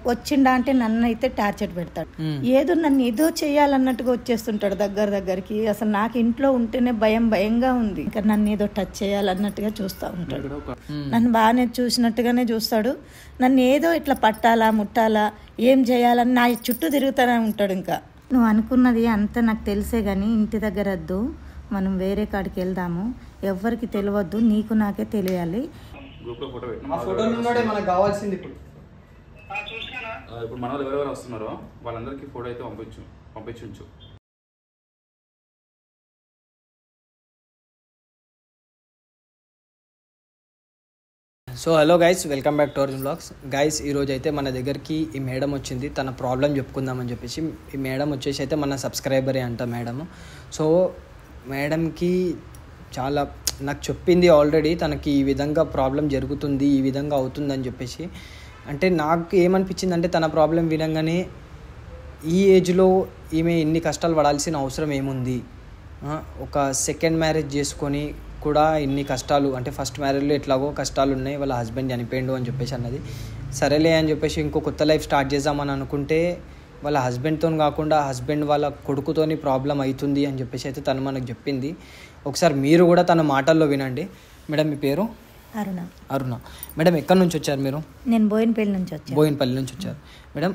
వచ్చిండా అంటే నన్ను అయితే టార్చర్ పెడతాడు. ఏదో నన్ను ఏదో చేయాలన్నట్టుగా వచ్చేస్తుంటాడు దగ్గరికి. అసలు నాకు ఇంట్లో ఉంటేనే భయంగా ఉంది. ఇంకా నన్ను ఏదో టచ్ చేయాలన్నట్టుగా చూస్తూ ఉంటాడు. నన్ను బాగానే చూసినట్టుగానే చూస్తాడు. నన్ను ఏదో ఇట్లా పట్టాలా ముట్టాలా ఏం చేయాలని నా చుట్టూ తిరుగుతూనే ఉంటాడు. ఇంకా నువ్వు అనుకున్నది అంతా నాకు తెలిసే కానీ ఇంటి దగ్గర వద్దు, మనం వేరే కాడికి వెళ్దాము, ఎవ్వరికి తెలియవద్దు, నీకు నాకే తెలియాలి. మనకు కావాల్సింది ఇప్పుడు మన వాళ్ళు ఎవరెవరు వస్తున్నారో వాళ్ళందరికీ ఫోటో అయితే పంపించు. So hello guys, welcome back to our vlogs. Guys ఈరోజు అయితే మన దగ్గరికి ఈ మేడం వచ్చింది, తన ప్రాబ్లం చెప్పుకుందామని చెప్పేసి. ఈ మేడం వచ్చేసి అయితే మన సబ్స్క్రైబరే అంట మేడము. సో మేడంకి చాలా నాకు చెప్పింది ఆల్రెడీ, తనకి ఈ విధంగా ప్రాబ్లం జరుగుతుంది, ఈ విధంగా అవుతుందని చెప్పేసి. అంటే నాకు ఏమనిపించింది అంటే తన ప్రాబ్లం వినంగానే ఈ ఏజ్లో ఈమె ఇన్ని కష్టాలు పడాల్సిన అవసరం ఏముంది, ఒక సెకండ్ మ్యారేజ్ చేసుకొని కూడా ఇన్ని కష్టాలు, అంటే ఫస్ట్ మ్యారేజ్లో ఎట్లాగో కష్టాలు ఉన్నాయి, వాళ్ళ హస్బెండ్ చనిపోయిండు అని చెప్పేసి అన్నది. సరేలే అని చెప్పేసి ఇంకో కొత్త లైఫ్ స్టార్ట్ చేద్దామని అనుకుంటే వాళ్ళ హస్బెండ్తో కాకుండా హస్బెండ్ వాళ్ళ కొడుకుతోని ప్రాబ్లం అవుతుంది అని చెప్పేసి అయితే తను మనకు చెప్పింది. ఒకసారి మీరు కూడా తన మాటల్లో వినండి. మేడం మీ పేరు? అరుణ. మేడం ఎక్కడి నుంచి వచ్చారు మీరు? నేను బోయినపల్లి నుంచి వచ్చారు. మేడం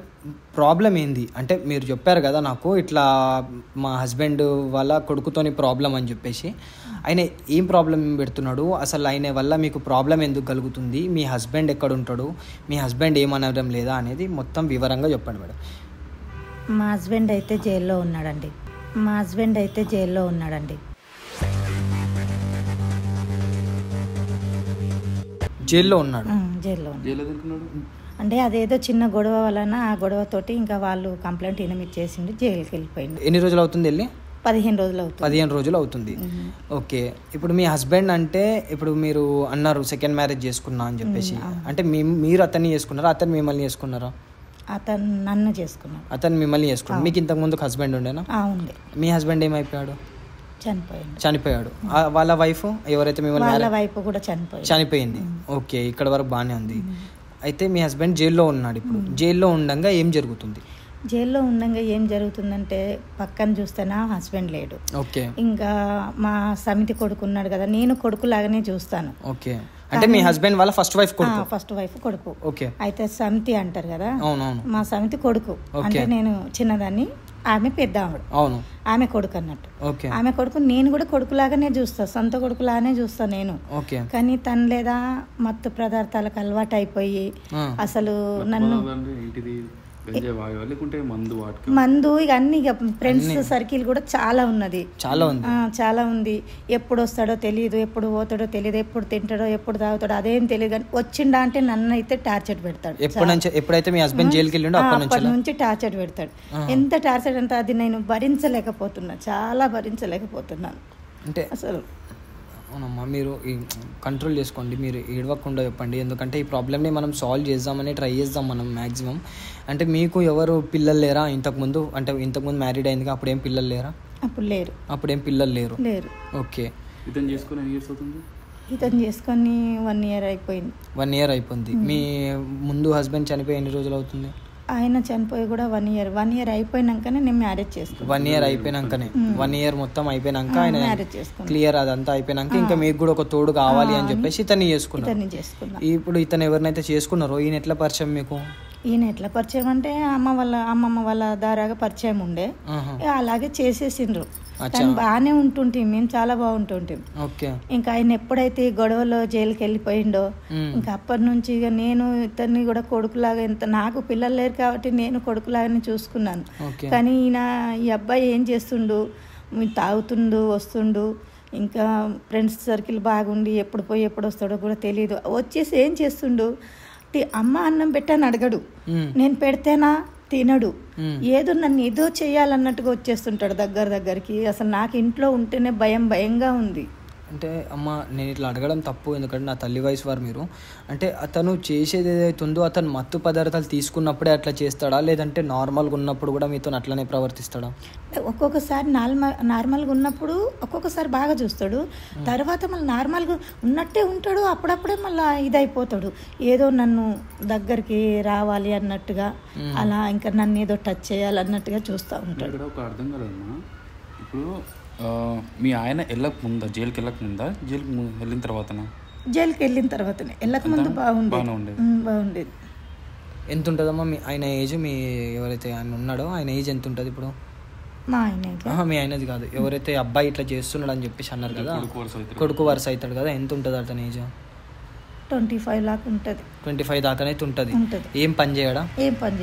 ప్రాబ్లం ఏంది అంటే మీరు చెప్పారు కదా నాకు, ఇట్లా మా హస్బెండ్ వాళ్ళ కొడుకుతోని ప్రాబ్లం అని చెప్పేసి. ఆయన ఏం ప్రాబ్లం పెడుతున్నాడు, అసలు ఆయన వల్ల మీకు ప్రాబ్లం ఎందుకు కలుగుతుంది, మీ హస్బెండ్ ఎక్కడ ఉంటాడు, మీ హస్బెండ్ ఏమనడం లేదా అనేది మొత్తం వివరంగా చెప్పండి మేడం. మా హస్బెండ్ అయితే జైల్లో ఉన్నాడండి. జైల్లో ఉన్నాడు. అంటే అదేదో చిన్న గొడవ వలన, ఆ గొడవతోటి ఇంకా వాళ్ళు కంప్లైంట్ ఇచ్చేసిండు, జైలుకి వెళ్ళిపోయింది. ఎన్ని రోజులు అవుతుంది వెళ్ళి? 15 రోజులు అవుతుంది. ఓకే. ఇప్పుడు మీ హస్బెండ్ అంటే ఇప్పుడు మీరు అన్నారు సెకండ్ మ్యారేజ్ చేసుకున్నా అని చెప్పేసి, అంటే మీరు అతన్ని చేసుకున్నారా, అతను మిమ్మల్ని చేసుకున్నారా? అతను నన్ను చేసుకున్నాడు. అతను మిమ్మల్ని చేసుకున్నాడు. మీకు ఇంతకు ముందు హస్బెండ్ ఉండేనా? ఉంది. మీ హస్బెండ్ ఏమైపోయాడు? చనిపోయాడు. వాళ్ళ వైఫ్ ఎవరైతే మిమ్మల్ని, వాళ్ళ వైఫ్ కూడా చనిపోయింది. ఓకే, ఇక్కడ వరకు బాగానే ఉంది. అయితే మీ హస్బెండ్ జైల్లో ఉన్నాడు. ఇప్పుడు జైల్లో ఉండగా ఏం జరుగుతుంది? జరుగుతుందంటే పక్కన చూస్తే నా హస్బెండ్ లేడు. ఓకే. ఇంకా మా సమితి కొడుకు ఉన్నాడు కదా, నేను కొడుకు లాగానే చూస్తాను. ఓకే. అంటే మీ హస్బెండ్ వాళ్ళ ఫస్ట్ వైఫ్ కొడుకు. ఓకే. అయితే సమితి అంటారు కదా, అవునవును, మా సమితి కొడుకు. అంటే నేను చిన్నదాన్ని, ఆమె పెద్ద ఆవిడ. అవును, ఆమె కొడుకు అన్నట్టు. ఓకే. ఆమె కొడుకు నేను కూడా కొడుకులాగానే చూస్తా, సొంత కొడుకులాగానే చూస్తా నేను. ఓకే. కానీ తను లేదా మత్తు పదార్థాలకు అలవాటు అయిపోయి అసలు నన్ను మందు ఇక అన్ని ఫ్రెండ్స్ సర్కిల్ కూడా చాలా ఉంది. ఎప్పుడు వస్తాడో తెలియదు, ఎప్పుడు పోతాడో తెలియదు, ఎప్పుడు తింటాడో ఎప్పుడు తాగుతాడో అదేం తెలియదు. కానీ వచ్చిండా అంటే నన్ను అయితే టార్చర్ పెడతాడు. ఎప్పుడైతే మీ హస్బెండ్ జైలుకి వెళ్ళిండో అప్పటి నుంచి టార్చర్ పెడతాడు. ఎంత టార్చర్ అంటే అది నేను చాలా భరించలేకపోతున్నాను. అంటే అసలు అవునమ్మా, మీరు కంట్రోల్ చేసుకోండి, మీరు ఏడవకుండా చెప్పండి. ఎందుకంటే ఈ ప్రాబ్లమ్ని మనం సాల్వ్ చేద్దామని ట్రై చేద్దాం మనం మ్యాక్సిమం. అంటే మీకు ఎవరు పిల్లలు లేరా ఇంతకుముందు? అంటే ఇంతకుముందు మ్యారీడ్ అయింది, అప్పుడేం పిల్లలు లేరా? అప్పుడేం పిల్లలు లేరు. ఓకే. ఇతను చేసుకుని 1 year అయిపోయింది. 1 year అయిపోయింది. మీ ముందు హస్బెండ్ చనిపోయి ఎన్ని రోజులు అవుతుంది? ఆయన చనిపోయి కూడా 1 year అయిపోయినాకనే నేను మ్యారేజ్ చేసుకున్నాను. 1 year అయిపోయినాకనే, 1 year మొత్తం అయిపోయినాక ఆయన మ్యారేజ్ చేసుకున్నాను. క్లియర్ అదంతా అయిపోయినాక ఇంకా మీకు కూడా ఒక తోడు కావాలి అని చెప్పేసి ఇతన్ని చేసుకున్నాను. ఇప్పుడు ఇతను ఎవరినైతే చేసుకున్నారో ఈయన ఎట్లా పరిచయం మీకు? ఈయన ఎట్లా పరిచయం అంటే అమ్మమ్మ వాళ్ళ దారాగా పరిచయం ఉండే, అలాగే చేసేసిండ్రు. కానీ బాగానే ఉంటుంటే, మేము చాలా బాగుంటుంటాం. ఇంకా ఆయన ఎప్పుడైతే గొడవలో జైలుకి వెళ్ళిపోయిండో ఇంకా అప్పటి నుంచి ఇక నేను ఇతన్ని కూడా కొడుకులాగా, నాకు పిల్లలు లేరు కాబట్టి నేను కొడుకులాగానే చూసుకున్నాను. కానీ ఈ అబ్బాయి ఏం చేస్తుండు, తాగుతుండు, వస్తుండు, ఇంకా ఫ్రెండ్స్ సర్కిల్ బాగుండి ఎప్పుడు పోయి ఎప్పుడు వస్తాడో కూడా తెలియదు. వచ్చేసి ఏం చేస్తుండు, అమ్మ అన్నం పెట్టని అడగడు, నేను పెడితేనా తినడు, ఏదో నన్ను ఏదో చేయాలన్నట్టుగా వచ్చేస్తుంటాడు దగ్గరికి. అసలు నాకు ఇంట్లో ఉంటేనే భయంగా ఉంది. అంటే అమ్మ నేను ఇట్లా అడగడం తప్పు, ఎందుకంటే నా తల్లి వయసు వారు మీరు. అంటే అతను చేసేది ఏదైతే ఉందో అతను మత్తు పదార్థాలు తీసుకున్నప్పుడే అట్లా చేస్తాడా, లేదంటే నార్మల్గా ఉన్నప్పుడు కూడా మీతో అట్లనే ప్రవర్తిస్తాడా? ఒక్కొక్కసారి నార్మల్గా ఉన్నప్పుడు ఒక్కొక్కసారి బాగా చూస్తాడు, తర్వాత మళ్ళీ నార్మల్గా ఉన్నట్టే ఉంటాడు, అప్పుడప్పుడే మళ్ళీ ఇదైపోతాడు, ఏదో నన్ను దగ్గరికి రావాలి అన్నట్టుగా, అలా ఇంకా నన్ను ఏదో టచ్ చేయాలి అన్నట్టుగా చూస్తూ ఉంటాడు. ఇక్కడ ఒక అర్థం కదమ్మా, ఇప్పుడు మీ ఆయన వెళ్ళక ముందా, జైలుకి వెళ్ళక ముందా, జైలుకి వెళ్ళిన తర్వాతనా? జైలుకి వెళ్ళిన తర్వాతనే, వెళ్ళక ముందు బాగుండేది. ఎంత ఉంటుందమ్మా మీ ఆయన ఏజ్? మీ ఎవరైతే ఆయన ఉన్నాడో ఆయన ఏజ్ ఎంత ఉంటుంది ఇప్పుడు? మా ఆయన మీ ఆయనది కాదు, ఎవరైతే అబ్బాయి ఇట్లా చేస్తున్నాడు అని చెప్పేసి అన్నారు కదా, కొడుకు వరుస అవుతాడు కదా, ఎంత ఉంటుంది అతని ఏజ్? 25 లాగా ఉంటుంది. 25 దాకానైతే ఉంటుంది. ఏం పని చేయడా? ఏం పని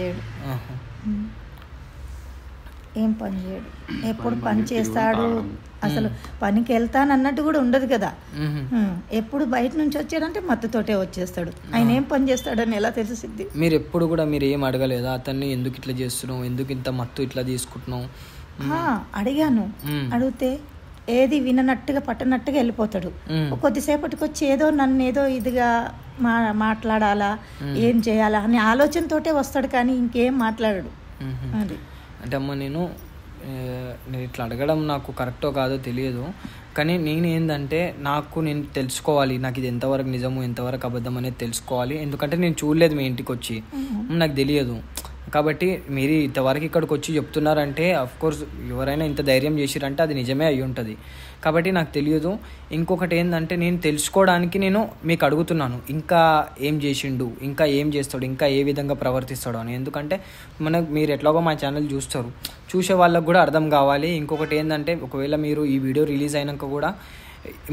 చేయడు, ఎప్పుడు పని చేస్తాడు, అసలు పనికి వెళ్తాను అన్నట్టు కూడా ఉండదు కదా. ఎప్పుడు బయట నుంచి వచ్చాడంటే మత్తుతోటే వచ్చేస్తాడు. ఆయన ఏం పని చేస్తాడని ఎలా తెలిసిద్ది? మీరు ఎప్పుడు కూడా మీరు ఏం అడగలేదా అతన్ని, ఎందుకు ఇట్లా చేస్తున్నావు, ఎందుకు ఇంత మత్తు ఇట్లా తీసుకుంటున్నావు? అడిగాను, అడిగితే ఏది విననట్టుగా పట్టనట్టుగా వెళ్ళిపోతాడు. కొద్దిసేపటికి వచ్చి ఏదో నన్ను ఏదో ఇదిగా మాట్లాడాలా, ఏం చేయాలా అనే ఆలోచనతోటే వస్తాడు, కానీ ఇంకేం మాట్లాడాడు. అది అంటే అమ్మ నేను ఇట్లా అడగడం నాకు కరెక్టో కాదో తెలియదు, కానీ నేను ఏంటంటే నేను తెలుసుకోవాలి, నాకు ఇది ఎంతవరకు నిజము ఎంతవరకు అబద్ధం అనేది తెలుసుకోవాలి. ఎందుకంటే నేను చూడలేదు మీ ఇంటికి వచ్చి, నాకు తెలియదు. కాబట్టి మీరు ఇంతవరకు ఇక్కడికి వచ్చి చెప్తున్నారంటే అఫ్కోర్స్ ఎవరైనా ఇంత ధైర్యం చేసిరంటే అది నిజమే అయి ఉంటుంది. కాబట్టి నాకు తెలియదు. ఇంకొకటి ఏంటంటే నేను తెలుసుకోవడానికి నేను మీకు అడుగుతున్నాను, ఇంకా ఏం చేసిండు, ఇంకా ఏం చేస్తాడు, ఇంకా ఏ విధంగా ప్రవర్తిస్తాడు అని. ఎందుకంటే మీరు ఎట్లాగో మా ఛానల్ చూస్తారు, చూసే వాళ్ళకు కూడా అర్థం కావాలి. ఇంకొకటి ఏంటంటే ఒకవేళ మీరు ఈ వీడియో రిలీజ్ అయినాక కూడా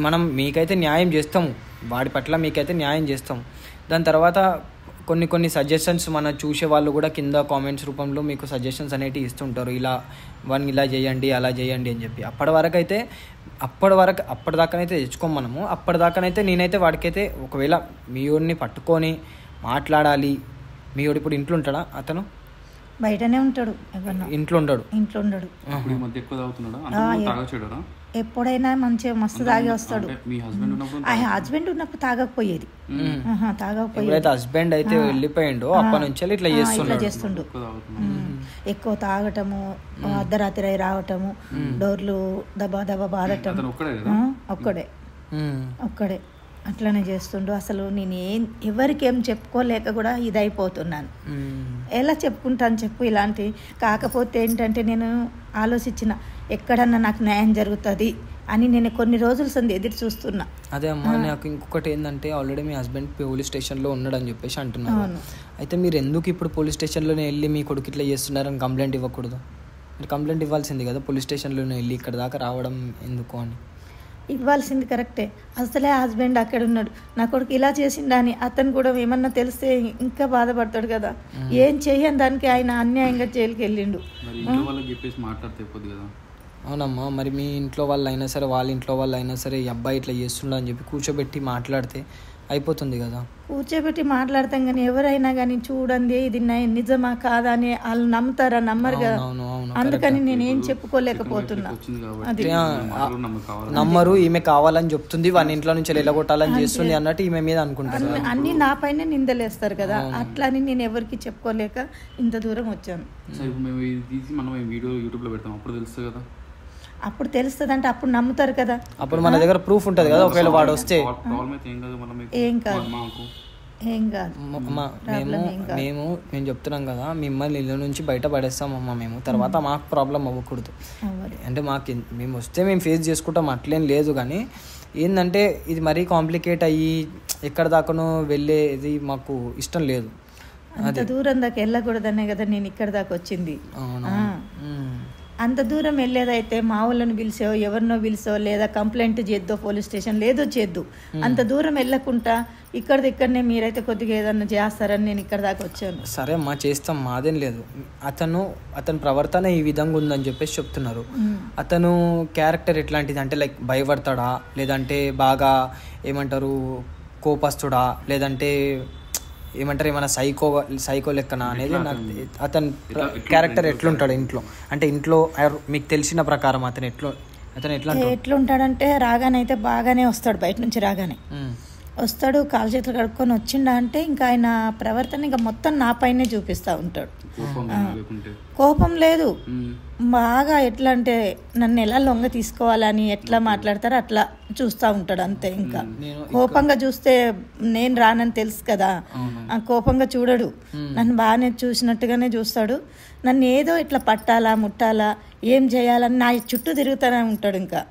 మనం మీకైతే న్యాయం చేస్తాము, వాడి పట్ల మీకైతే న్యాయం చేస్తాము. దాని తర్వాత కొన్ని సజెషన్స్ మన చూసే వాళ్ళు కూడా కింద కామెంట్స్ రూపంలో మీకు సజెషన్స్ అనేవి ఇస్తుంటారు, ఇలా చేయండి అలా చేయండి అని చెప్పి. అప్పటిదాకానైతే తెచ్చుకోం మనము. అప్పటిదాకానైతే నేనైతే వాడికైతే ఒకవేళ మీ వాడిని పట్టుకొని మాట్లాడాలి. మీ వాడు ఇప్పుడు ఇంట్లో ఉంటాడా? అతను బయటనే ఉంటాడు, ఇంట్లో ఉండడు. ఎప్పుడైనా మంచిగా మస్తు తాగి వస్తాడు. హస్బెండ్ ఉన్నప్పుడు తాగకపోయేది. హస్బెండ్ అయితే వెళ్ళిపోయిండు అప్పటి నుంచి ఇట్లా చేస్తుండు. ఎక్కువ తాగటము, అర్ధరాత్రి రావటము, డోర్లు దబా దబా బాధటం, ఒక్కడే అట్లనే చేస్తుండు. అసలు నేను ఎవరికేం చెప్పుకోలేక కూడా ఇదైపోతున్నాను. ఎలా చెప్పుకుంటాను చెప్పు ఇలాంటి. కాకపోతే ఏంటంటే నేను ఆలోచించిన ఎక్కడన్నా నాకు న్యాయం జరుగుతుంది అని నేను కొన్ని రోజుల సంది ఎదురు చూస్తున్నా. అదే అమ్మా, నాకు ఇంకొకటి ఏంటంటే ఆల్రెడీ మీ హస్బెండ్ పోలీస్ స్టేషన్లో ఉన్నాడని చెప్పేసి అంటున్నారు. అయితే మీరు ఎందుకు ఇప్పుడు పోలీస్ స్టేషన్లోనే వెళ్ళి మీ కొడుకు ఇట్లా చేస్తున్నారని కంప్లైంట్ ఇవ్వకూడదు? మీరు కంప్లైంట్ ఇవ్వాల్సింది కదా, పోలీస్ స్టేషన్లోనే వెళ్ళి ఇక్కడ దాకా రావడం ఎందుకు అని. ఇవ్వాల్సింది కరెక్టే. అసలే హస్బెండ్ అక్కడ ఉన్నాడు, నా కొడుకు ఇలా చేసిండా అని అతను కూడా ఏమన్నా తెలిస్తే ఇంకా బాధపడతాడు కదా. ఏం చెయ్యని దానికి ఆయన అన్యాయంగా జైలుకి వెళ్ళిండు. అవునమ్మా, మరి మీ ఇంట్లో వాళ్ళు అయినా సరే వాళ్ళ ఇంట్లో వాళ్ళు అయినా సరే ఈ అబ్బాయి ఇట్లా చేస్తుండ అని చెప్పి కూర్చోబెట్టి మాట్లాడితే అయిపోతుంది కదా. కూర్చోబెట్టి మాట్లాడతాం కానీ ఎవరైనా కానీ చూడండి ఇది నిజమా కాదా అని వాళ్ళు నమ్మరు కదా. అందుకని నేనేం చెప్పుకోలేకపోతున్నా. నమ్మరు, ఈమె కావాలని చెప్తుంది, వాళ్ళ ఇంట్లో నుంచి వెళ్ళగొట్టాలని చేస్తుంది అన్నట్టు ఈమె మీద అనుకుంటారు. అన్ని నా పైన నిందలేస్తారు కదా, అట్లా అని నేను ఎవరికి చెప్పుకోలేక ఇంత దూరం వచ్చాను. అప్పుడు తెలుస్తుంది అంటే అప్పుడు నమ్ముతారు కదా, అప్పుడు మన దగ్గర ప్రూఫ్ ఉంటుంది కదా. ఒకవేళ వాడు వస్తే ఏం కాదు. మేము చెప్తున్నాం కదా, మిమ్మల్ని ఇల్లు నుంచి బయట పడేస్తామమ్మా మేము, తర్వాత మాకు ప్రాబ్లం అవ్వకూడదు. అంటే మేము వస్తే మేము ఫేస్ చేసుకుంటాం, అట్లేం లేదు. కానీ ఏంటంటే ఇది మరీ కాంప్లికేట్ అయ్యి ఎక్కడ దాకానో వెళ్ళేది మాకు ఇష్టం లేదు. అంత దూరం దాకా వెళ్ళకూడదనే కదా నేను ఇక్కడ దాకా వచ్చింది. అంత దూరం వెళ్ళేదైతే మా వాళ్ళని పిలిచో ఎవరినో పిలిచో లేదా కంప్లైంట్ చేద్దో పోలీస్ స్టేషన్ లేదో చేద్దు. అంత దూరం వెళ్ళకుండా ఇక్కడనే మీరైతే కొద్దిగా ఏదన్నా చేస్తారని నేను ఇక్కడ దాకా వచ్చాను. సరే అమ్మా, చేస్తాం, మాదేం లేదు. అతని ప్రవర్తన ఈ విధంగా ఉందని చెప్పేసి చెప్తున్నారు. అతను క్యారెక్టర్ ఎట్లాంటిది అంటే లైక్ భయపడతాడా, లేదంటే బాగా ఏమంటారు కోపస్తుడా, లేదంటే ఏమంటారు ఏమైనా సైకో లెక్కన అనేది నాకు. అతని క్యారెక్టర్ ఎట్లుంటాడు ఇంట్లో, అంటే ఇంట్లో మీకు తెలిసిన ప్రకారం అతను అతను ఎట్లుంటాడంటే రాగానే అయితే బాగానే వస్తాడు, బయట నుంచి రాగానే వస్తాడు, కాలు చేతులు కడుక్కొని వచ్చిండా అంటే ఇంకా ఆయన ప్రవర్తన ఇంకా మొత్తం నా పైనే చూపిస్తూ ఉంటాడు. కోపం లేదు, బాగా ఎట్లా అంటే నన్ను ఎలా లొంగ తీసుకోవాలని ఎట్లా మాట్లాడతారో అట్లా చూస్తూ ఉంటాడు అంతే. ఇంకా కోపంగా చూస్తే నేను రానని తెలుసు కదా, ఆ కోపంగా చూడడు, నన్ను బాగానే చూసినట్టుగానే చూస్తాడు. నన్ను ఏదో ఇట్లా పట్టాలా ముట్టాలా ఏం చేయాలని నా చుట్టూ తిరుగుతూనే ఉంటాడు. ఇంకా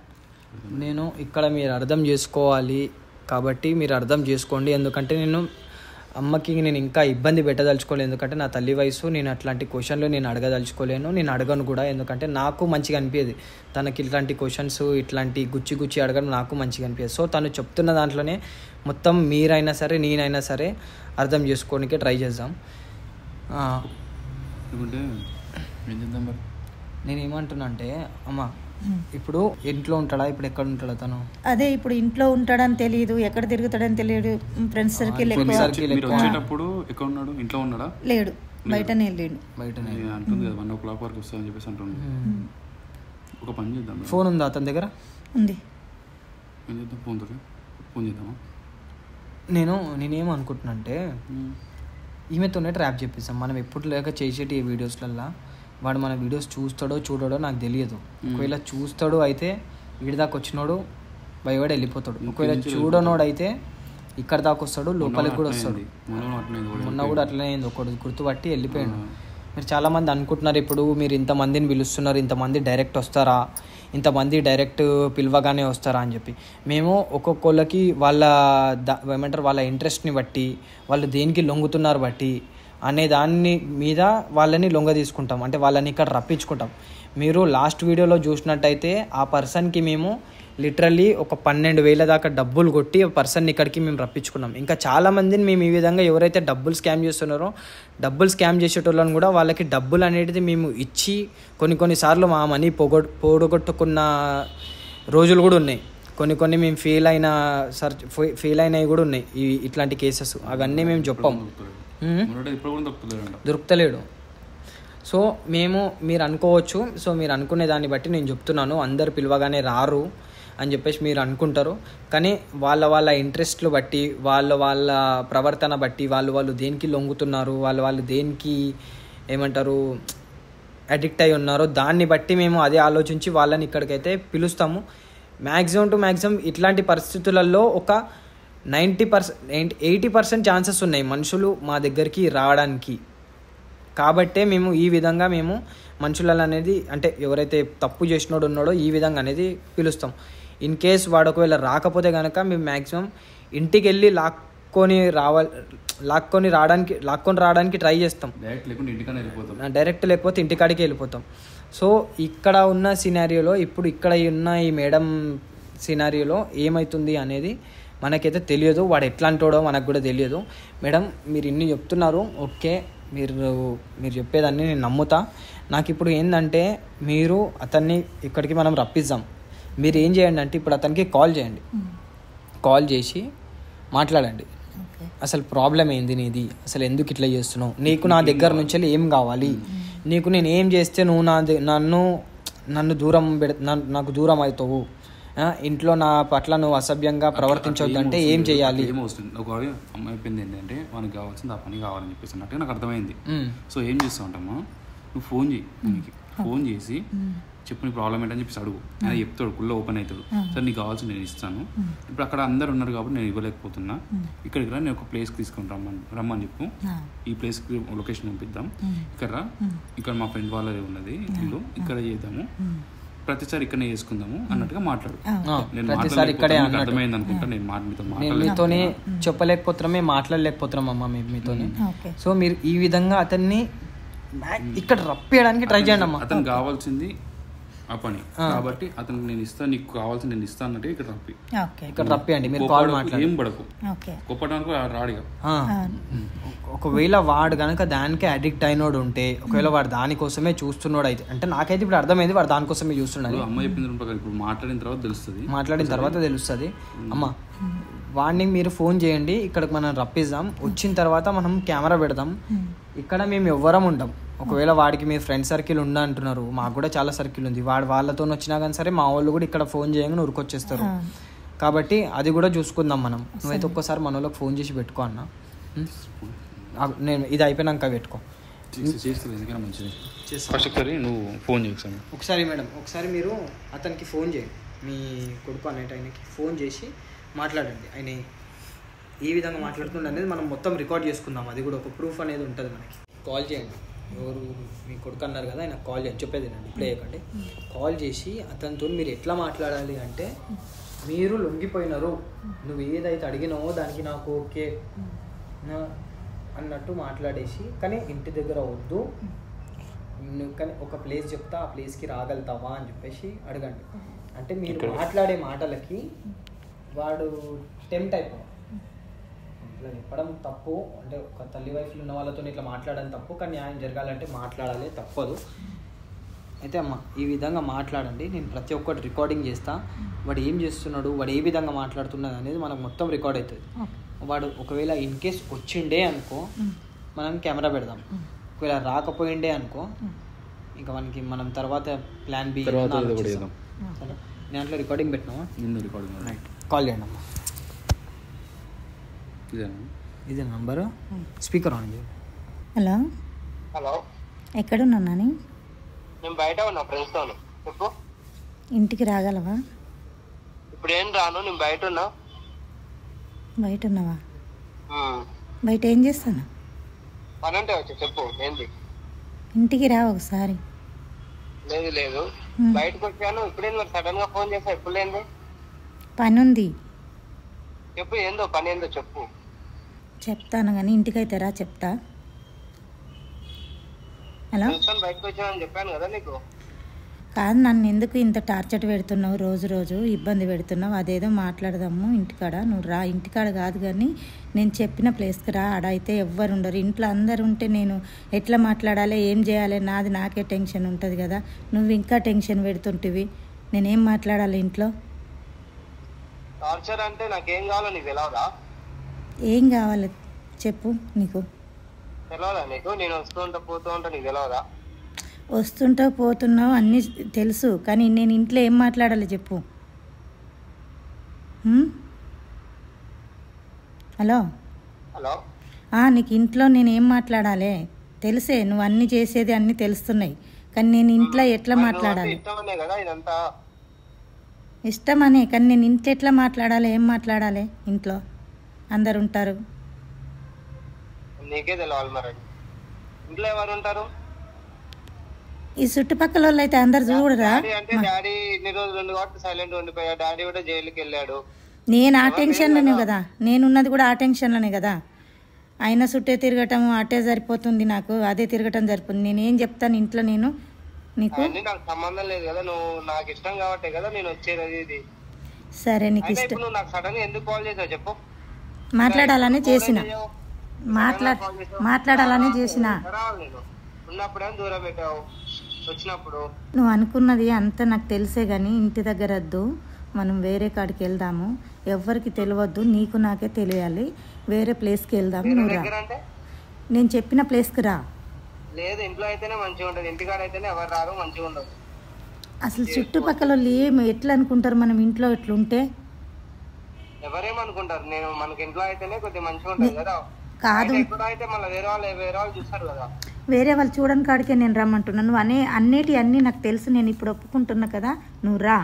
నేను ఇక్కడ మీరు అర్థం చేసుకోవాలి కాబట్టి మీరు అర్థం చేసుకోండి. ఎందుకంటే నేను అమ్మకి నేను ఇంకా ఇబ్బంది పెట్టదలుచుకోలేదు, ఎందుకంటే నా తల్లి వయసు, నేను అట్లాంటి క్వశ్చన్లు నేను అడగదలుచుకోలేను, నేను అడగను కూడా. ఎందుకంటే నాకు మంచిగా అనిపించేది తనకి ఇట్లాంటి క్వశ్చన్స్ ఇట్లాంటి గుచ్చి అడగడం నాకు మంచిగా అనిపించేది. సో తను చెప్తున్న దాంట్లోనే మొత్తం మీరైనా సరే నేనైనా సరే అర్థం చేసుకోవడానికి ట్రై చేద్దాం. నేనేమంటున్నా అంటే అమ్మ ఇప్పుడు ఇంట్లో ఉంటాడా, ఇప్పుడు ఎక్కడ ఉంటాడా తను? అదే ఇప్పుడు ఇంట్లో ఉంటాడని తెలియదు, ఎక్కడ తిరుగుతాడని తెలియదు, ఫ్రెండ్స్ సర్కిల్ వచ్చేటప్పుడు ఎక్కడ ఉన్నాడు? ఇంట్లో ఉన్నాడా? లేడు, బయటనే వెళ్ళాడు. బయటనే అంటుంది కదా 1 o'clock వరకు వస్తా అని చెప్పేసి అంటుంది. ఒక పని చేద్దాం, ఫోన్ ఉందా అతని దగ్గర? ఉంది. ఏం చేద్దాం, ఫోన్ చేద్దామా? నేనేం అనుకుంటున్నా అంటే ఈమెతోనే ట్రాప్ చెప్పిస్తాం. మనం ఎప్పుడు లేక చేసేటి ఈ వీడియోస్లల్లో వాడు మన వీడియోస్ చూస్తాడో చూడడో నాకు తెలియదు. ఒకవేళ చూస్తాడు అయితే వీడి దాకా వచ్చినోడు భయపడి వెళ్ళిపోతాడు, ఒకవేళ చూడనోడు అయితే ఇక్కడ దాకా వస్తాడు, లోపలికి కూడా వస్తాడు. మొన్న కూడా అట్లనే అయింది, ఒకటి గుర్తుపట్టి వెళ్ళిపోయాడు. మీరు చాలామంది అనుకుంటున్నారు ఇప్పుడు మీరు ఇంతమందిని పిలుస్తున్నారు, ఇంతమంది డైరెక్ట్ వస్తారా, ఇంతమంది డైరెక్ట్ పిలవగానే వస్తారా అని చెప్పి. మేము ఒక్కొక్కళ్ళకి వాళ్ళ ఏమంటారు వాళ్ళ ఇంట్రెస్ట్ని బట్టి, వాళ్ళు దేనికి లొంగుతున్నారు బట్టి అనే దాన్ని మీద వాళ్ళని లొంగ తీసుకుంటాం, అంటే వాళ్ళని ఇక్కడ రప్పించుకుంటాం. మీరు లాస్ట్ వీడియోలో చూసినట్టయితే ఆ పర్సన్కి మేము లిటరల్లీ ఒక 12,000 దాకా డబ్బులు కొట్టి ఆ పర్సన్ని ఇక్కడికి మేము రప్పించుకున్నాం. ఇంకా చాలామందిని మేము ఈ విధంగా ఎవరైతే డబ్బులు స్కామ్ చేస్తున్నారో డబ్బులు స్కామ్ చేసేటోళ్ళని కూడా వాళ్ళకి డబ్బులు అనేది మేము ఇచ్చి కొన్నిసార్లు మా మనీ పోగొట్టుకున్న రోజులు కూడా ఉన్నాయి. కొన్ని మేము ఫెయిల్ అయినవి కూడా ఉన్నాయి ఇట్లాంటి కేసెస్. అవన్నీ మేము చెప్పాం, దొరుకుతలేడు. సో మీరు అనుకోవచ్చు, సో మీరు అనుకునే దాన్ని బట్టి నేను చెప్తున్నాను. అందరు పిలవగానే రారు అని చెప్పేసి మీరు అనుకుంటారు, కానీ వాళ్ళ ఇంట్రెస్ట్లు బట్టి, వాళ్ళ ప్రవర్తన బట్టి, వాళ్ళు దేనికి లొంగుతున్నారు, వాళ్ళు దేనికి ఏమంటారు అడిక్ట్ అయి ఉన్నారో దాన్ని బట్టి మేము అదే ఆలోచించి వాళ్ళని ఇక్కడికైతే పిలుస్తాము. మ్యాక్సిమం ఇట్లాంటి పరిస్థితులలో ఒక 80% ఛాన్సెస్ ఉన్నాయి మనుషులు మా దగ్గరికి రావడానికి. కాబట్టే మేము ఈ విధంగా మేము మనుషులలో అనేది అంటే ఎవరైతే తప్పు చేసినోడు ఉన్నాడో ఈ విధంగా అనేది పిలుస్తాం. ఇన్ కేస్ వాడు ఒకవేళ రాకపోతే కనుక మేము మ్యాక్సిమం ఇంటికి వెళ్ళి లాక్కొని రావడానికి ట్రై చేస్తాం. డైరెక్ట్ లేకపోతే ఇంటికాడికి వెళ్ళిపోతాం. సో ఇక్కడ ఉన్న సినారియోలో ఇక్కడ ఉన్న ఈ మేడం సినారియోలో ఏమవుతుంది అనేది మనకైతే తెలియదు. వాడు ఎట్లాంటోడో మనకు కూడా తెలియదు. మేడం మీరు ఇన్ని చెప్తున్నారు, ఓకే, మీరు చెప్పేదాన్ని నేను నమ్ముతా. నాకు ఇప్పుడు ఏంటంటే మీరు అతన్ని ఇక్కడికి మనం రప్పిద్దాం. మీరు ఏం చేయండి అంటే ఇప్పుడు అతనికి కాల్ చేయండి, కాల్ చేసి మాట్లాడండి. అసలు ప్రాబ్లం ఏంది నీది, అసలు ఎందుకు ఇట్లా చేస్తున్నావు, నీకు నా దగ్గర నుంచి ఏం కావాలి, నీకు నేను ఏం చేస్తే నువ్వు నన్ను నాకు దూరం అవుతావు, ఇంట్లో నా పట్ల నువ్వు అసభ్యంగా ప్రవర్తించవద్దు అంటే ఏం చేయాలి? ఒక అమ్మాయి చెప్పింది ఏంటంటే మనకి కావాల్సింది ఆ పని కావాలని చెప్పేసి అన్నట్టు నాకు అర్థమైంది. సో ఏం చేస్తావు అంటమ్మా, నువ్వు ఫోన్ చేసి చెప్పు నీ ప్రాబ్లం ఏంటని చెప్పేసి అడుగు. ఆయన చెప్తాడు, కుళ్ళ ఓపెన్ అవుతాడు. సార్ నీకు కావాల్సింది నేను ఇస్తాను, ఇప్పుడు అక్కడ అందరు ఉన్నారు కాబట్టి నేను ఇవ్వలేకపోతున్నా, ఇక్కడికి రా, నేను ఒక ప్లేస్కి తీసుకొని రమ్మని చెప్పు, ఈ ప్లేస్కి లొకేషన్ పంపిద్దాం, ఇక్కడ మా ఫ్రెండ్ వాళ్ళది ఉన్నది ఇల్లు, ఇక్కడ చేద్దాము, ప్రతిసారి ఇక్కడనే చేసుకుందాము అన్నట్టుగా మాట్లాడు. అర్థమైంది అనుకుంటా. నేను మీతోనే చెప్పలేకపోతున్నామే, మాట్లాడలేకపోతున్నాం అమ్మ మీతోనే. సో మీరు ఈ విధంగా అతన్ని ఇక్కడ రప్పియడానికి ట్రై చేయండి అమ్మా. అతను కావాల్సింది ఆ పని కాబట్టి అతను నేను ఇస్తాను, నీకు కావాల్సింది నేను ఇస్తాను అన్నట్టు ఇక్కడ రప్పియండి. మీరు కాల్ మాట్లాడి ఏం పడకు, గొప్పడానికి రాడిగా. ఒకవేళ వాడు కనుక దానికి అడిక్ట్ అయినోడు ఉంటే, ఒకవేళ వాడు దానికోసమే చూస్తున్నాడు అయితే, అంటే నాకైతే ఇప్పుడు అర్థమైంది వాడు దానికోసమే చూస్తున్నాడు. అమ్మ చెప్పింది ఇప్పుడు మాట్లాడిన తర్వాత తెలుస్తుంది. అమ్మ వాడిని మీరు ఫోన్ చేయండి, ఇక్కడికి మనం రప్పిద్దాం. వచ్చిన తర్వాత మనం కెమెరా పెడదాం. ఇక్కడ మేము ఎవ్వరం ఉంటాం, ఒకవేళ వాడికి మీ ఫ్రెండ్ సర్కిల్ ఉందా అంటున్నారు, మాకు కూడా చాలా సర్కిల్ ఉంది, వాళ్ళతో వచ్చినా కానీ సరే మా వాళ్ళు కూడా ఇక్కడ ఫోన్ చేయగానే ఉరికొచ్చేస్తారు. కాబట్టి అది కూడా చూసుకుందాం మనం. నువ్వైతే ఒక్కసారి మన వాళ్ళకి ఫోన్ చేసి పెట్టుకో అన్న. నేను ఇది అయిపోయినాక పెట్టుకో. నువ్వు ఫోన్ చేస్తాను ఒకసారి మేడం, ఒకసారి మీరు అతనికి ఫోన్ చేయండి, మీ కొడుకు అనేటి ఆయనకి ఫోన్ చేసి మాట్లాడండి. ఆయన ఏ విధంగా మాట్లాడుతుండే అనేది మనం మొత్తం రికార్డ్ చేసుకుందాం. అది కూడా ఒక ప్రూఫ్ అనేది ఉంటుంది మనకి. కాల్ చేయండి, ఎవరు మీ కొడుకు అన్నారు కదా, ఆయన కాల్ చేయండి. చెప్పేదేనండి, ఇప్పుడే చేయకండి. కాల్ చేసి అతనితో మీరు ఎట్లా మాట్లాడాలి అంటే, మీరు లొంగిపోయినారు, నువ్వు ఏదైతే అడిగినావో దానికి నాకు ఓకే అన్నట్టు మాట్లాడేసి, కానీ ఇంటి దగ్గర వద్దు, నువ్వు కానీ ఒక ప్లేస్ చెప్తా ఆ ప్లేస్కి రాగలుగుతావా అని చెప్పేసి అడగండి. అంటే మీరు మాట్లాడే మాటలకి వాడు టెంప్ట్ అయిపోవాలి. ఇట్లా చెప్పడం తప్పు, అంటే ఒక తల్లి వైఫ్లు ఉన్న వాళ్ళతో ఇట్లా మాట్లాడడం తప్పు, కానీ న్యాయం జరగాలంటే మాట్లాడాలి, తప్పదు. అయితే అమ్మ ఈ విధంగా మాట్లాడండి, నేను ప్రతి ఒక్కటి రికార్డింగ్ చేస్తా. వాడు ఏం చేస్తున్నాడు, వాడు ఏ విధంగా మాట్లాడుతున్నాడు అనేది మనకు మొత్తం రికార్డ్ అవుతుంది. వాడు ఒకవేళ ఇన్ కేస్ వచ్చిండే అనుకో, మనం కెమెరా పెడదాం. ఒకవేళ రాకపోయిండే అనుకో, ఇంకా మనకి మనం తర్వాత ప్లాన్ బి దాంట్లో రికార్డింగ్ పెట్టినామా. రైట్, కాల్ చేయండి అమ్మా. ఇదే నంబరు, స్పీకర్ ఆన్ చేయండి. హలో హలో, ఎక్కడున్నా నాని? నేను బయట ఉన్నా ఫ్రెండ్స్ తో. చెప్పు. ఇంటికి రాగలవా? ఇప్పుడు ఏం రాను, నేను బయట ఉన్నా. బయట ఉన్నావా? బయట ఏం చేస్తాను? పని అంటే వచ్చి చెప్పు, ఏంది? ఇంటికి రా ఒకసారి. లేదు లేదు, బయటకు వచ్చాను. ఇప్పుడే మరి సడన్ గా ఫోన్ చేసా, ఎప్పుడు లేంది? పని ఉంది. చెప్పు, ఏందో పని, ఏందో చెప్పు. చెప్తాను కానీ ఇంటికైతే రా, చెప్తా. హలో, బయటకు వచ్చానని చెప్పాను కదా నీకు. కాదు, నన్ను ఎందుకు ఇంత టార్చర్ పెడుతున్నావు, రోజు రోజు ఇబ్బంది పెడుతున్నావు? అదేదో మాట్లాడదాము ఇంటికాడ. నువ్వు రా, ఇంటికాడ కాదు కానీ నేను చెప్పిన ప్లేస్కి రా. ఆడ అయితే ఎవ్వరు ఉండరు, ఇంట్లో అందరు ఉంటే నేను ఎట్లా మాట్లాడాలి, ఏం చేయాలి, నాకే టెన్షన్ ఉంటుంది కదా. నువ్వు ఇంకా టెన్షన్ పెడుతుంటివి, నేనేం మాట్లాడాలి ఇంట్లో? టార్చర్ అంటే నాకేం కావాలో నీకు తెలవదా? ఏం కావాలి చెప్పు. నీకు తెలవదా? నీకు నేను వస్తూ ఉంటా పోతూ ఉంటా, నీకు తెలవదా? వస్తుంటావు పోతున్నావు అన్నీ తెలుసు, కానీ నేను ఇంట్లో ఏం మాట్లాడాలి చెప్పు. హలో హలో, నీకు ఇంట్లో నేను ఏం మాట్లాడాలి తెలిసే, నువ్వు అన్నీ చేసేది అన్నీ తెలుస్తున్నాయి, కానీ నేను ఇంట్లో ఎట్లా మాట్లాడాలి? ఇష్టమనే కదా ఇదంతా. ఇష్టమనే, కానీ నేను ఇంట్లో ఎట్లా మాట్లాడాలి, ఏం మాట్లాడాలి? ఇంట్లో అందరు ఉంటారు. నీకే తెలవాలి మరి. ఇంట్లో ఎవరు ఉంటారు? ఈ చుట్టుపక్కల వాళ్ళు అయితే అందరు చూడరా? అంటే డాడీ ఇన్ని రోజులు ఉండి కాబట్టి సైలెంట్ ఉండిపోయా. డాడీ కూడా జైలుకి వెళ్ళాడు. నేను ఆ టెన్షన్లోనే కదా, నేనున్నది కూడా ఆ టెన్షన్లోనే కదా. అయినా చుట్టే తిరగటం అటే సరిపోతుంది నాకు, అదే తిరగటం సరిపోతుంది. నేనేం చెప్తాను ఇంట్లో నేను నీకు? నాకు సంబంధం లేదు కదా, నువ్వు నాకు ఇష్టం కాబట్టే కదా నేను వచ్చేది. ఇది సరే, నీకు ఇష్టం. నువ్వు నాకు సడన్ గా ఎందుకు కాల్ చేసావు చెప్పు. మాట్లాడాలని చేసిన, మాట్లాడాలని చేసిన. నేను ఉన్నప్పుడేం దూరం పెట్టావు, వచ్చినప్పుడు నువ్వు అనుకున్నది అంతా నాకు తెలిసే, కానీ ఇంటి దగ్గర వద్దు, మనం వేరే కాడికి వెళ్దాము. ఎవరికి తెలియవద్దు, నీకు నాకే తెలియాలి. వేరే ప్లేస్కి వెళ్దాము. నువ్వు రా, నేను చెప్పిన ప్లేస్కి రా. లేదు, ఇంట్లో అయితేనే మంచిగా ఉంటుంది, ఇంటికాడ అయితేనే ఎవరు రారు, మంచిగా ఉండదు. అసలు చుట్టుపక్కల వాళ్ళు ఏమి ఎట్లా అనుకుంటారు మనం ఇంట్లో ఎట్లుంటే? ఎవరేమనుకుంటారు? నేను మనకి ఇంట్లో అయితేనే కొద్దిగా మంచిగా ఉంటుంది కదా. కాదు, ఎక్కడ అయితే మళ్ళీ వేరే వాళ్ళు చూస్తారు కదా. వేరే వాళ్ళు చూడని కాడికే నేను రమ్మంటున్నాను. నువ్వు అన్నీ నాకు తెలుసు, నేను ఇప్పుడు ఒప్పుకుంటున్నా కదా. నువ్వు రా,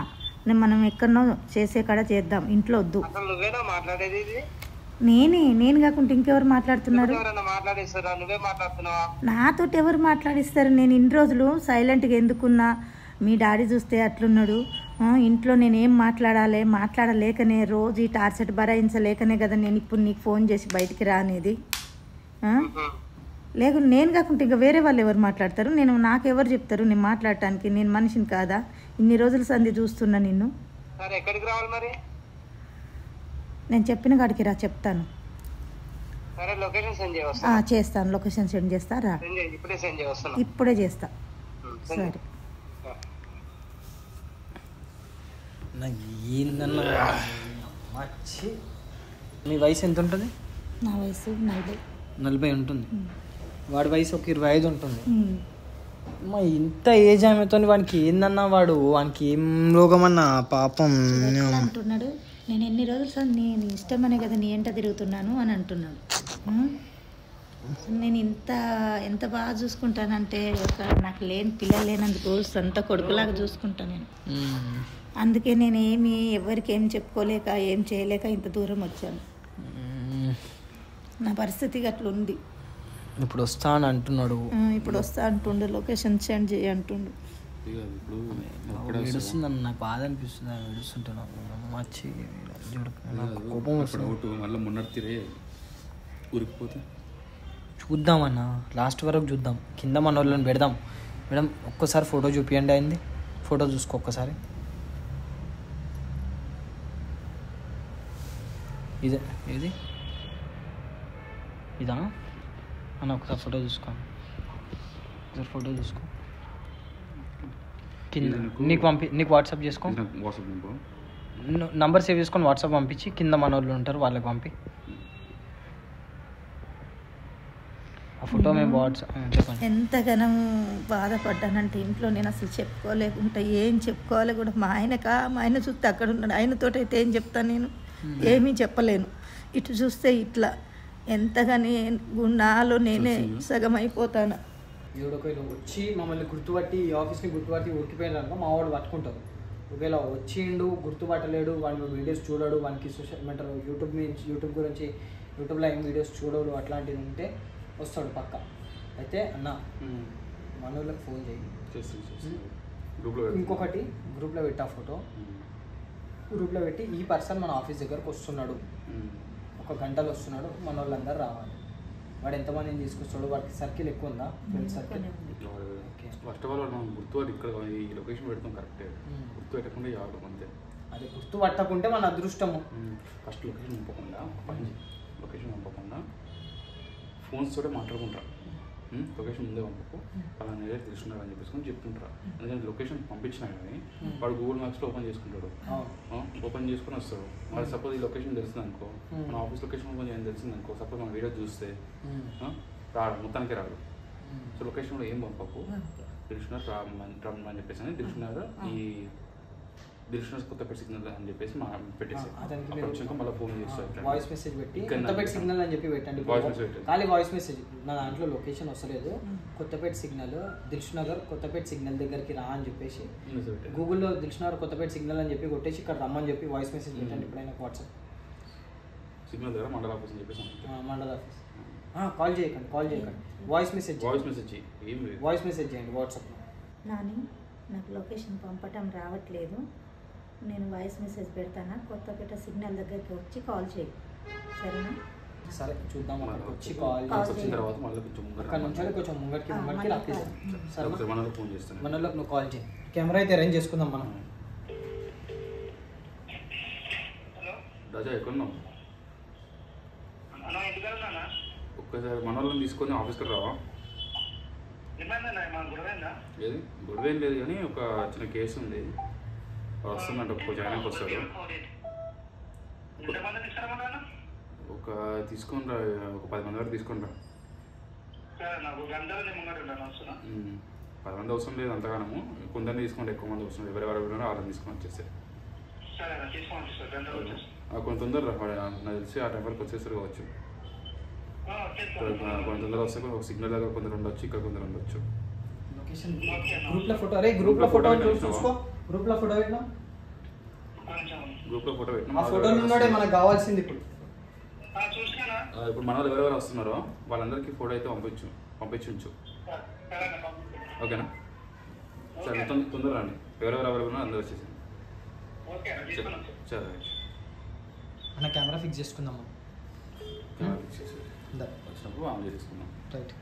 మనం ఎక్కడనో చేసే కాడ చేద్దాం, ఇంట్లో వద్దు. అసలు నువ్వేనా మాట్లాడేది? ఇది నేను కాకుండా ఇంకెవరు మాట్లాడుతున్నారు? మాట్లాడిస్తారా? నువ్వే మాట్లాడుతున్నావా? నాతోటి ఎవరు మాట్లాడిస్తారు? నేను ఇన్ని రోజులు సైలెంట్గా ఎందుకున్నా? మీ డాడీ చూస్తే అట్లున్నాడు. ఇంట్లో నేనేం మాట్లాడలేకనే రోజు ఈ టార్చర్ భరాయించలేకనే కదా నేను ఇప్పుడు నీకు ఫోన్ చేసి బయటికి రా అనేది. లేకుంటే నేను కాకుండా ఇంకా వేరే వాళ్ళు ఎవరు మాట్లాడతారు? నాకెవరు చెప్తారు నేను మాట్లాడటానికి? నేను మనిషిని కాదా? ఇన్ని రోజుల సంధి చూస్తున్నా నిన్ను. ఎక్కడికి రావాలి మరి? నేను చెప్పిన కాడికి రా, చెప్తాను. చేస్తాను, లొకేషన్ సెండ్ చేస్తా, రా. ఇప్పుడే చేస్తా. సరే. మీ వయసు ఎంత ఉంటుంది? నా వయసు 40 ఉంటుంది. వాడి వయసు ఒక 25 ఉంటుంది. అమ్మా ఇంత ఏజ్ ఆమెతో వానికి ఏందన్నా వానికి ఏం రోగమన్నా పాపం అంటున్నాడు. నేను ఎన్ని రోజులు సార్ నేను ఇష్టమనే కదా నీ ఎంట తిరుగుతున్నాను అని అంటున్నాడు. నేను ఎంత బాగా చూసుకుంటానంటే నాకు లేని పిల్లలు లేనందుకు సొంత కొడుకులాగా చూసుకుంటాను నేను. అందుకే నేను ఎవరికి ఏం చెప్పుకోలేక ఏం చేయలేక ఇంత దూరం వచ్చాను. నా పరిస్థితి అట్లా ఉంది. ఇప్పుడు వస్తా అని అంటున్నాడు. ఇప్పుడు వస్తా అంటుండు, లొకేషన్ సెండ్ చేయి అంటుండు. ఏడుస్తుందన్న, నాకు బాధ అనిపిస్తుంది. ఏడుస్తుంటున్నాను కోపం వస్తుంది. మళ్ళీ మొన్నటిరే ఊరికిపోతే చూద్దామన్నా, లాస్ట్ వరకు చూద్దాం. కింద మన వాళ్ళని పెడదాం. మేడం ఒక్కసారి ఫోటో చూపియండి. అయింది ఫోటో చూసుకో ఒక్కసారి. ఇదే ఏది ఇదా అన్న? ఒకసారి ఫోటో చూసుకోండి. ఒకసారి ఫోటో చూసుకో. కింద నీకు వాట్సాప్ చేసుకో. నంబర్ సేవ్ చేసుకొని వాట్సాప్ పంపించి కింద మన వాళ్ళు ఉంటారు వాళ్ళకి పంపి ఆ ఫోటో. మేము వాట్సాప్ చెప్పండి. ఎంతగానో బాధపడ్డానంటే ఇంట్లో నేను అసలు చెప్పుకోలేకుంటా, ఏం చెప్పుకోవాలి కూడా. మా ఆయన చూస్తే అక్కడ ఉన్నాడు. ఆయనతోటి అయితే ఏం చెప్తాను నేను? ఏమీ చెప్పలేను. ఇటు చూస్తే ఇట్లా ఎంతగానే నాలో నేనే సగం అయిపోతాను. ఒకవేళ వచ్చి మమ్మల్ని గుర్తుపట్టి ఈ ఆఫీస్ని గుర్తుపట్టి ఉరికిపోయినారనుకో మా వాడు పట్టుకుంటారు. ఒకవేళ వచ్చిండు గుర్తుపట్టలేడు, వాడి వీడియోస్ చూడడు, వానికి సోషల్ ఏమంటారు యూట్యూబ్ గురించి యూట్యూబ్లో ఏం వీడియోస్ చూడడు, అట్లాంటివి ఉంటే వస్తాడు పక్క. అయితే అన్న మన వాళ్ళకి ఫోన్ చేయి. ఇంకొకటి గ్రూప్లో పెట్టా ఫోటో. గ్రూప్లో పెట్టి ఈ పర్సన్ మన ఆఫీస్ దగ్గరకు వస్తున్నాడు, 1 గంటలో వస్తున్నాడు, మన వాళ్ళందరూ రావాలి. వాడు ఎంతమందిని తీసుకొస్తాడు? వాడికి సర్కిల్ ఎక్కువ ఉందా? Friend circle? First of all మనం గుర్తుపట్టి ఇక్కడ ఈ లొకేషన్ పెడతాం కరెక్టే. గుర్తు పెట్టకుండా ఇవ్వాలి అంతే. అది గుర్తు పట్టకుంటే మన అదృష్టము. ఫస్ట్ లొకేషన్ పంపకుండా ఫోన్స్ తోటే మాట్లాడుకుంటారు. లొకేషన్ ముందే పంపకు, అలా నేరే తెలుసుకున్నారు అని చెప్పేసి చెప్తుంటారు. ఎందుకంటే లొకేషన్ పంపించినా కానీ వాడు గూగుల్ మ్యాప్స్లో ఓపెన్ చేసుకుంటాడు. ఓపెన్ చేసుకుని వస్తాడు. మరి సపోజ్ ఈ లొకేషన్ తెలిసింది అనుకో, మన ఆఫీస్ లొకేషన్ ఓపెన్ చేయని తెలిసింది అనుకో, సపోజ్ మన వీడియో చూస్తే రాడు, మొత్తానికి రాడు. సో లొకేషన్లో ఏం పంపకు, దిల్షునగర్ రమ్మని చెప్పేసి అని దిల్షునగర్ ఈ దిల్షునగర్ కొత్తపేట సిగ్నల్ అని చెప్పేసి పెట్టేసి వచ్చాక మళ్ళీ ఫోన్ చేస్తారు. వాయిస్ మెసేజ్ పెట్టి కొత్తపేట సిగ్నల్ అని చెప్పి పెట్టండి. ఖాళీ వాయిస్ మెసేజ్. నా దాంట్లో లొకేషన్ వస్తలేదు, కొత్తపేట సిగ్నల్ దిల్షునగర్ కొత్తపేట సిగ్నల్ దగ్గరికి రా అని చెప్పేసి గూగుల్లో దిల్షునగర్ కొత్తపేట సిగ్నల్ అని చెప్పి కొట్టేసి ఇక్కడ రమ్మని చెప్పి వాయిస్ మెసేజ్ పెట్టండి. ఎప్పుడైనా వాట్సాప్ సిగ్నల్ దగ్గర మండల ఆఫీస్ అని చెప్పేసి మండల ఆఫీస్. కాల్ చేయకండి వాయిస్ మెసేజ్ చేయండి వాట్సాప్లో. నాకు లొకేషన్ పంపటం రావట్లేదు, నేను వాయిస్ మెసేజ్ పెడతాను, కొత్తపేట సిగ్నల్ దగ్గరికి వచ్చి కాల్ చేయి, సరేనా? సరే చూద్దాం. అక్కడికి వచ్చి కాల్ వచ్చిన తర్వాత మళ్ళీ కొంచెం ముంగడికి రప్పిస్తాం. సరే మనలో ఫోన్ చేస్తాను. మనలోకి నువ్వు కాల్ చేయి. కెమెరా అయితే అరేంజ్ చేసుకుందాం మనం. రాజా ఎక్కడున్నావు? ఒక్కసారి మన వాళ్ళని తీసుకొని ఆఫీస్కి రావా? ఏది గొడవేం లేదు కానీ ఒక చిన్న కేసు ఉంది. వస్తుందంట, ఒక జాయిన్కి వస్తాడు. ఒక తీసుకొని రా, ఒక 10 మంది వరకు తీసుకొని రా. 10 మంది అవసరం లేదు అంతగానము, కొందరిని తీసుకుంటే ఎక్కువ మంది అవసరం. ఎవరెవరు వాళ్ళని తీసుకొని వచ్చేస్తారు. కొంత తొందర నాకు తెలిసి ఆ టైం వరకు వచ్చేసరికి కావచ్చు. కొంత తొందర వస్తే ఒక సిగ్నల్ దగ్గర కొందరు ఉండొచ్చు, ఇక్కడ కొందరు ఉండొచ్చు. గ్రూప్లో ఫోటో చూసుకో. గ్రూప్లో ఫోటో పెట్టినా ఆ ఫోటో ఉన్నాడే మనకు కావాల్సింది. ఇప్పుడు మన వాళ్ళు ఎవరెవరు వస్తున్నారో వాళ్ళందరికీ ఫోటో అయితే పంపించు. ఓకేనా? సరే తొందర రండి. ఎవరెవరు అవైలబుల్ అందరూ వచ్చేసింది. సరే అన్న కెమెరా ఫిక్స్ చేసుకుందాం. కెమెరా ఫిక్స్ చేసి వచ్చినప్పుడు ఆన్ చేసుకుందాం. రైట్.